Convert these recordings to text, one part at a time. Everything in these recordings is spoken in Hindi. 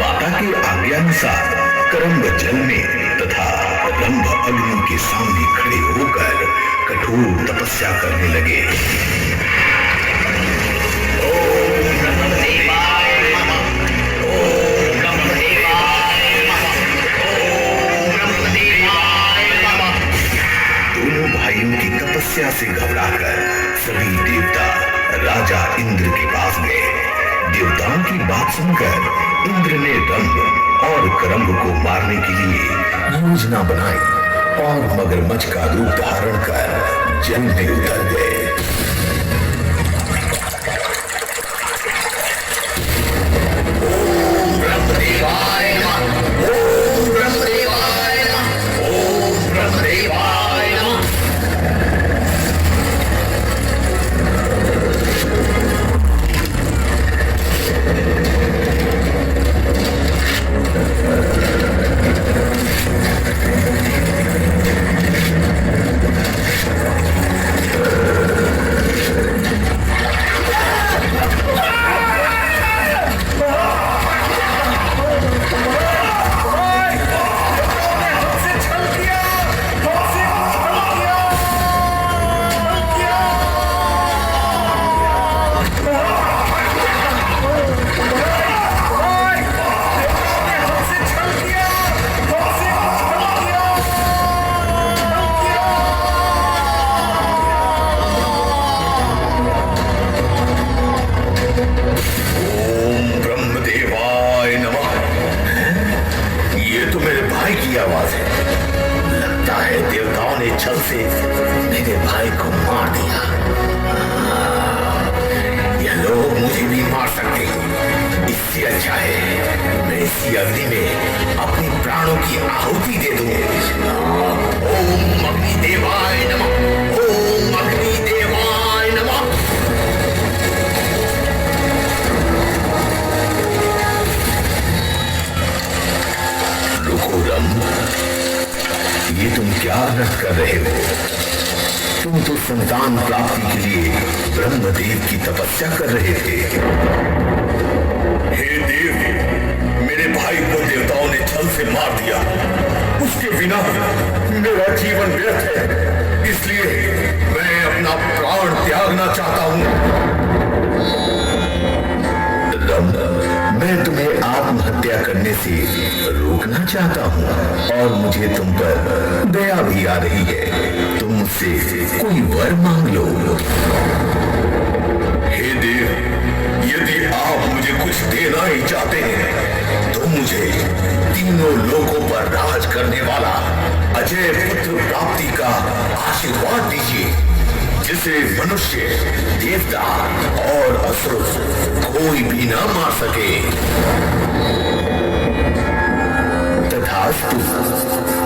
माता के आज्ञानुसार करम्ब जल में तथा रंभ अग्नि के सामने खड़े होकर कठोर तपस्या करने लगे। दोनों भाइयों की तपस्या से घबराकर सभी देवता राजा इंद्र के पास गए। देवताओं की बात सुनकर इंद्र ने रंभ और करम्ब को मारने के लिए योजना बनाई और मगरमच्छ का रूप धारण कर जल में उतर गए। ओम ब्रह्मदेवाय नमः, ओम ब्रह्मदेवाय नमः, ओम ब्रह्मदेवाय नमः। छल से मेरे भाई को मार दिया। ये लोग मुझे भी मार सकते हैं। इससे अच्छा है मैं इसी अग्नि में अपने प्राणों की आहुति दे दूं। ओम अग्निदेवाय नमः, ओम अग्निदेवाय नमः। रुको रंभ, ये तुम क्या अनर्थ कर रहे हो? तुम तो संतान प्राप्ति के लिए ब्रह्मदेव की तपस्या कर रहे थे। हे देव, मेरे भाई को देवताओं ने छल से मार दिया। उसके बिना मेरा जीवन व्यर्थ है, इसलिए मैं अपना प्राण त्यागना चाहता हूं। मैं तुम्हें आत्महत्या करने से रोकना चाहता हूँ और मुझे तुम पर दया भी आ रही है। तुम मुझसे कोई वर मांग लो। हे देव, यदि आप मुझे कुछ देना ही चाहते हैं तो मुझे तीनों लोकों पर राज करने वाला अजय पुत्र प्राप्ति का आशीर्वाद दीजिए, जिसे मनुष्य, देवता और असुर कोई भी ना मार सके। तथास्तु,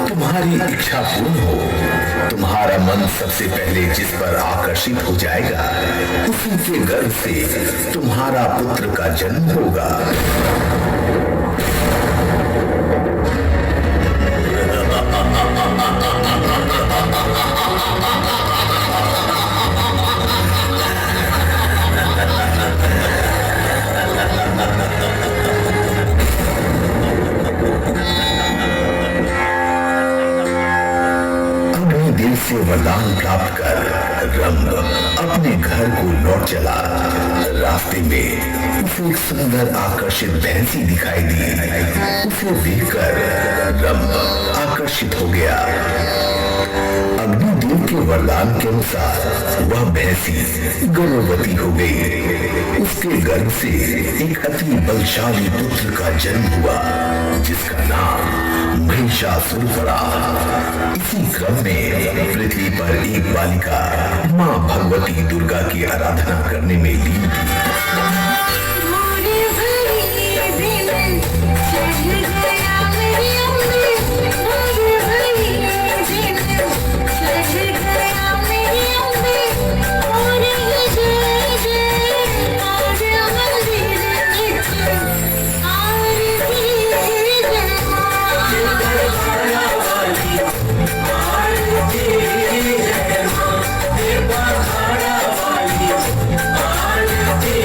तुम्हारी इच्छा पूर्ण हो। तुम्हारा मन सबसे पहले जिस पर आकर्षित हो जाएगा, उसी के गर्भ से तुम्हारा पुत्र का जन्म होगा। अग्निदेव से वरदान प्राप्त कर रंभ अपने घर को लौट चला। रास्ते में उसे एक सुंदर आकर्षित भैंसी दिखाई दी। उसे देखकर रंभ आकर्षित हो गया। अग्निदेव के वरदान के अनुसार वह भैंसी गर्भवती हो गई। उसके गर्भ से एक अति बलशाली पुत्र का जन्म हुआ, जिसका नाम महिषासुर पड़ा। इसी क्रम में पृथ्वी पर एक बालिका मां भगवती दुर्गा की आराधना करने में लीन थी।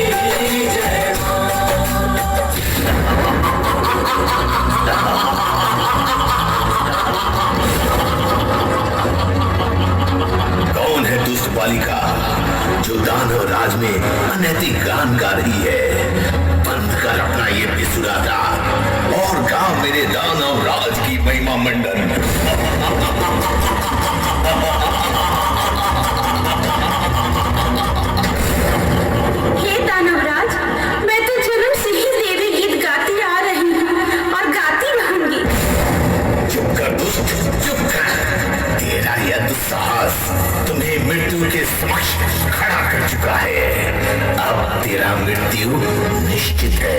Yeah. गुणगान गा रही है। बंद कर अपना ये बेसुराता और गा मेरे दानव राज की महिमा मंडन। हे दानवराज, मैं तो जन्म से ही देवी गीत गाती आ रही हूँ और गाती रहूंगी। चुप कर दुष्ट, चुप कर। तेरा यह दुस्साहस तुम्हें मृत्यु के समक्ष खड़ा कर चुका है। अब तेरा मृत्यु निश्चित है।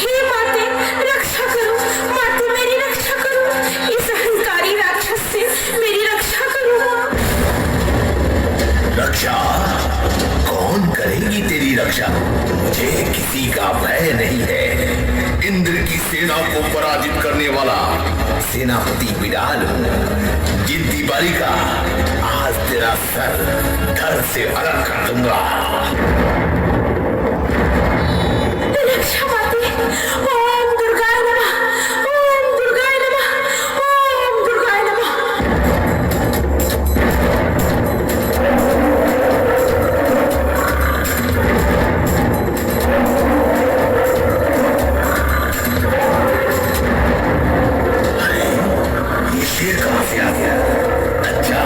हे माते, रक्षा करो। माते, मेरी रक्षा करो। इस अहंकारी राक्षस से मेरी रक्षा करो। रक्षा? कौन करेगी तेरी रक्षा? मुझे किसी का भय नहीं है। इंद्र की सेना को पराजित करने वाला सेनापति बिडाल हूँ। जिद्दी बालिका, आज तेरा सर धड़ से अलग कर दूंगा। रक्षा माते। ओम दुर्गाय नमः, ओम दुर्गाय नमः, ओम दुर्गाय नमः। ये शेर कहां से आ गया? अच्छा,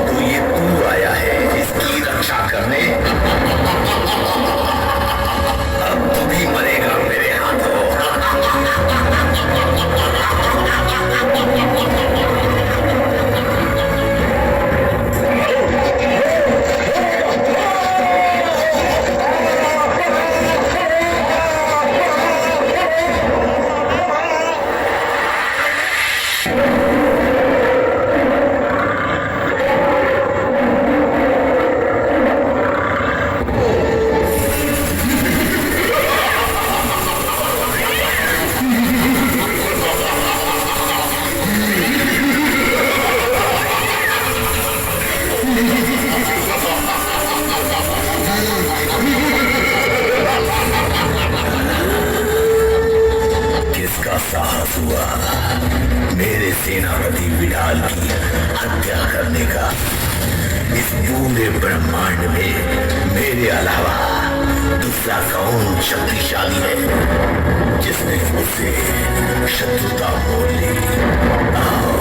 तो ये तू आया है इसकी रक्षा करने? अब तू भी मरेगा मेरे हाथों। किसका साहस हुआ मेरे सेनापति बिडाल की हत्या करने का? इस पूरे ब्रह्मांड में मेरे अलावा दूसरा कौन शक्तिशाली है जिसने मुझसे शत्रुता मोल ली? आओ,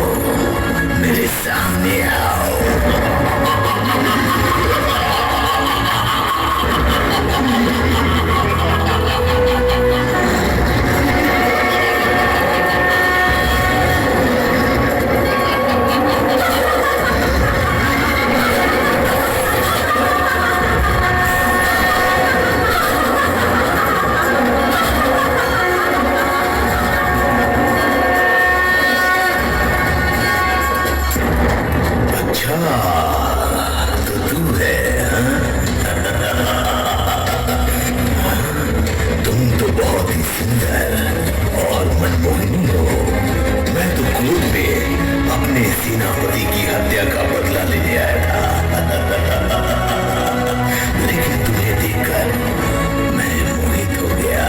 मेरे सामने आओ। तो तू है, तुम तो बहुत ही सुंदर और मनमोहनी हो। मैं तो क्रोध में अपने सेनापति की हत्या का बदला लेने आया था, लेकिन तुम्हें देखकर मैं मोहित हो गया।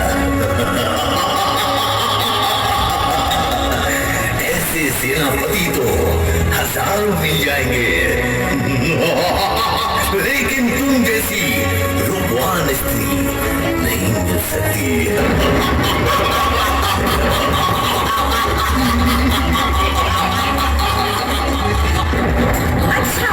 ऐसे सेनापति तो हजारों मिल जाएंगे, लेकिन तुम जैसी रूपवान स्त्री नहीं मिल सकती। अच्छा,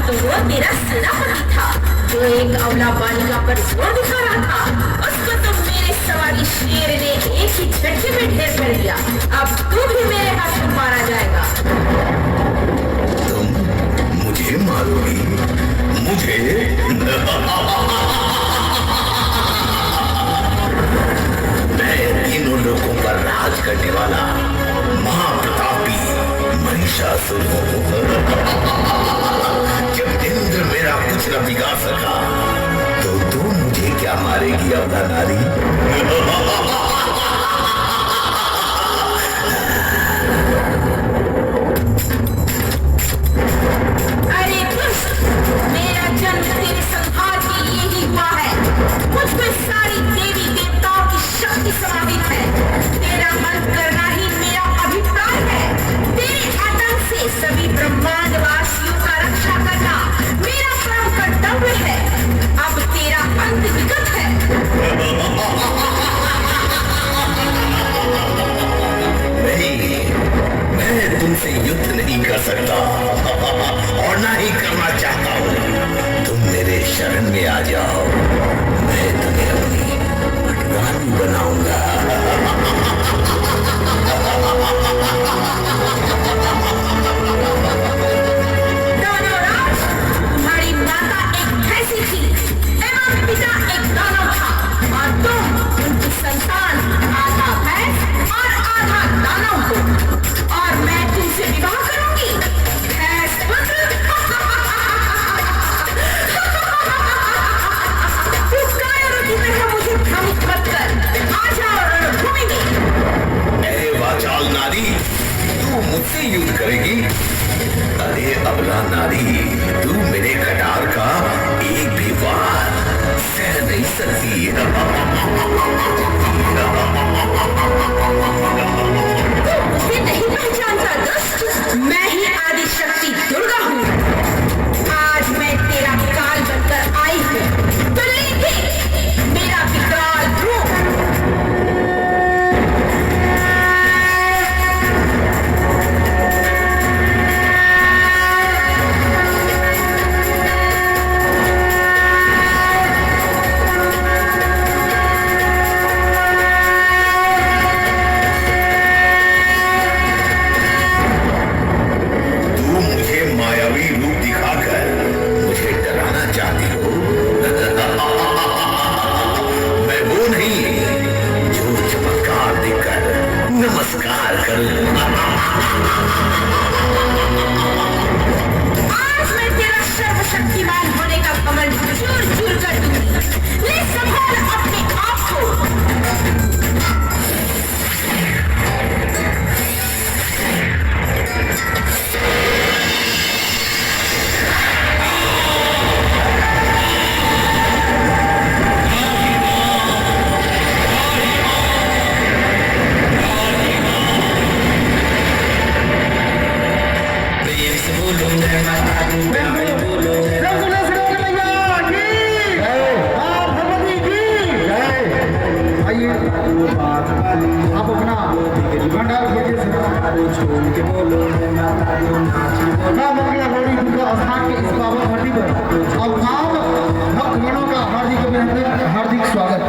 तो वो तेरा सेनापति था जो एक अबला बालिका पर जोर दिखा रहा था। उसको तो मेरे सवारी शेर ने एक ही झटके में ढेर कर दिया। अब तू भी मेरे हाथ में मारा जाएगा। तुम मुझे मारोगी? मुझे? मैं तीनों लोगों पर राज करने वाला महाप्रतापी महिषासुर हूं। जब इंद्र मेरा कुछ न बिगाड़ सका तो तू मुझे क्या मारेगी अबला नारी? अरे दुष्ट, मेरा जन्म तेरे संहार के लिए ही हुआ है। मुझ में सारी देवी देवताओं की शक्ति समाहित है। तेरा अंत करना ही मेरा अभिप्राय शरण में आ जाओ, मैं तुम्हें अपनी रानी बनाऊंगा। दानवराज, तुम्हारी माता एक भैंसी थी एवं पिता एक दानव था और तुम उनकी संतान, आधा भैंस और आधा दानव हो, और मैं तुमसे विवाह करूंगी भैंस पुत्र। तू कायरों की तरह मुझे भ्रमित मत कर, आ जाओ रणभूमि में। अरे वाचाल नारी, तू मुझसे युद्ध करेगी? अरे अबला नारी, तू मेरे कटार का एक भी वार सह नहीं सकती। मुझे नहीं पहचानता दुष्ट, मैं ही आदि शक्ति दुर्गा हूँ। आज मैं तेरा काल बनकर आई हूँ, तो ले देख मेरा विकराल रूप। तू मुझे मायावी रूप दिखाकर मुझे डराना चाहती हो? मैं वो नहीं जो चमत्कार देकर नमस्कार करूं। आज मैं तेरा सर्वशक्तिमान होने का घमंड चूर चूर कर दूंगी। ले संभाल अपने आप को। आप अपना भंडार भेजिए स्थान के इस पावन धरती पर अब आप भक्तगणों का हार्दिक अभिनंदन, हार्दिक स्वागत।